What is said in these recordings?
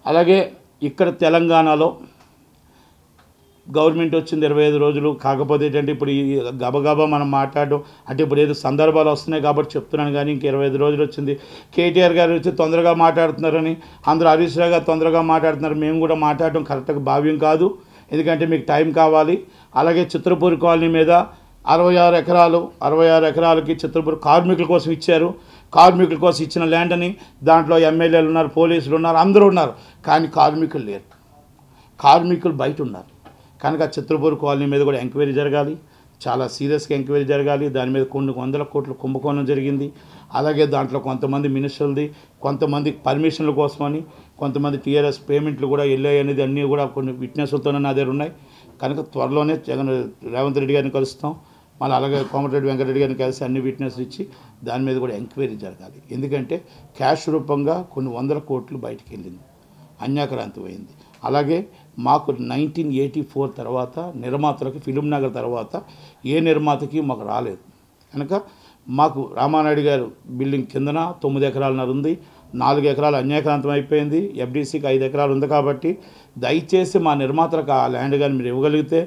అలాగే ఇక్కడ తెలంగాణలో గవర్నమెంట్ వచ్చింది 25 రోజులు. కాకపోతే ఏంటంటే ఇప్పుడు ఈ గబగబా మనం మాట్లాడడం అంటే ఇప్పుడు ఏదో సందర్భాలు వస్తున్నాయి కాబట్టి చెప్తున్నాను, కానీ ఇంక 25 రోజులు వచ్చింది. కేటీఆర్ గారు వచ్చి తొందరగా మాట్లాడుతున్నారని అందరూ హరీష్ రావు గారు తొందరగా మాట్లాడుతున్నారు. మేము కూడా మాట్లాడడం కరెక్ట్గా భావ్యం కాదు, ఎందుకంటే మీకు టైం కావాలి. అలాగే చిత్రపూర్ కాలనీ మీద 66 ఎకరాలకి చిత్రపూర్ కార్మికుల కోసం ఇచ్చారు. కార్మికుల కోసం ఇచ్చిన ల్యాండ్ అని దాంట్లో ఎమ్మెల్యేలు ఉన్నారు, పోలీసులు ఉన్నారు, అందరూ ఉన్నారు, కానీ కార్మికులు లేరు. కార్మికులు బయట ఉన్నారు. కనుక చిత్రపూర్ కాలనీ మీద కూడా ఎంక్వైరీ జరగాలి, చాలా సీరియస్గా ఎంక్వైరీ జరగాలి. దాని మీద కొన్ని వందల కోట్ల కుంభకోణం జరిగింది. అలాగే దాంట్లో కొంతమంది మినిస్టర్లది, కొంతమంది పర్మిషన్ల కోసమని, కొంతమంది టీఆర్ఎస్ పేమెంట్లు కూడా వెళ్ళాయి అనేది అన్నీ కూడా కొన్ని విట్నెస్లతోనే నా దగ్గర ఉన్నాయి. కనుక త్వరలోనే రేవంత్ రెడ్డి గారిని కలుస్తాం. మళ్ళీ అలాగే కోమటిరెడ్డి వెంకటరెడ్డి గారిని కలిసి అన్ని విట్నెస్లు ఇచ్చి దాని మీద కూడా ఎంక్వైరీ జరగాలి. ఎందుకంటే క్యాష్ రూపంగా కొన్ని వందల కోట్లు బయటికి వెళ్ళింది, అన్యాక్రాంతమైంది. అలాగే మాకు 1984 తర్వాత నిర్మాతలకి ఫిలిం నగర్ తర్వాత ఏ నిర్మాతకి మాకు రాలేదు. కనుక మాకు రామానాయుడు గారు బిల్డింగ్ కిందన 9 ఎకరాలన్నర ఉంది, 4 ఎకరాలు అన్యాక్రాంతం అయిపోయింది. ఎఫ్డీసీకి 5 ఎకరాలు ఉంది. కాబట్టి దయచేసి మా నిర్మాతలకు ఆ ల్యాండ్ కానీ మీరు ఇవ్వగలిగితే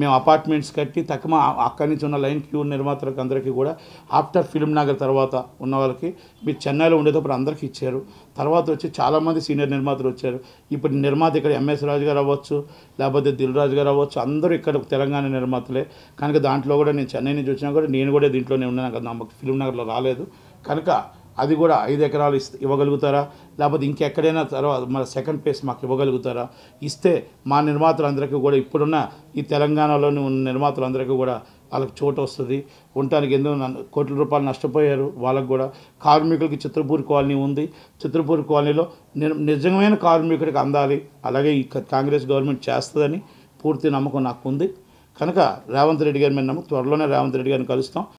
మేము అపార్ట్మెంట్స్ కట్టి తక్కువ అక్కడి నుంచి ఉన్న లైన్ క్యూ నిర్మాతలకు అందరికీ కూడా ఆఫ్టర్ ఫిలిం నగర్ తర్వాత ఉన్న వాళ్ళకి మీరు చెన్నైలో ఉండేటప్పుడు అందరికీ ఇచ్చారు. తర్వాత వచ్చి చాలామంది సీనియర్ నిర్మాతలు వచ్చారు. ఇప్పుడు నిర్మాత ఇక్కడ ఎంఎస్ రాజు గారు అవ్వచ్చు, లేకపోతే దిల్ రాజు గారు అవ్వచ్చు, అందరూ ఇక్కడ తెలంగాణ నిర్మాతలే. కనుక దాంట్లో కూడా నేను చెన్నై నుంచి వచ్చినా కూడా నేను కూడా దీంట్లోనే ఉన్నాను కదా, నాకు ఫిలిం నగర్లో రాలేదు. కనుక అది కూడా 5 ఎకరాలు ఇవ్వగలుగుతారా, లేకపోతే ఇంకెక్కడైనా తర్వాత మన సెకండ్ ఫేజ్ మాకు ఇవ్వగలుగుతారా? ఇస్తే మా నిర్మాతలందరికీ కూడా ఇప్పుడున్న ఈ తెలంగాణలోని ఉన్న నిర్మాతలందరికీ కూడా వాళ్ళకి చోటు వస్తుంది. ఉండటానికి ఎన్నో కోట్ల రూపాయలు నష్టపోయారు. వాళ్ళకు కూడా కార్మికులకి చిత్రపూర్ కాలనీ ఉంది. చిత్రపూర్ కాలనీలో నిజమైన కార్మికుడికి అందాలి. అలాగే ఈ కాంగ్రెస్ గవర్నమెంట్ చేస్తుందని పూర్తి నమ్మకం నాకు ఉంది. కనుక రేవంత్ రెడ్డి గారి మీద నమ్మకం, త్వరలోనే రేవంత్ రెడ్డి గారిని కలుస్తాం.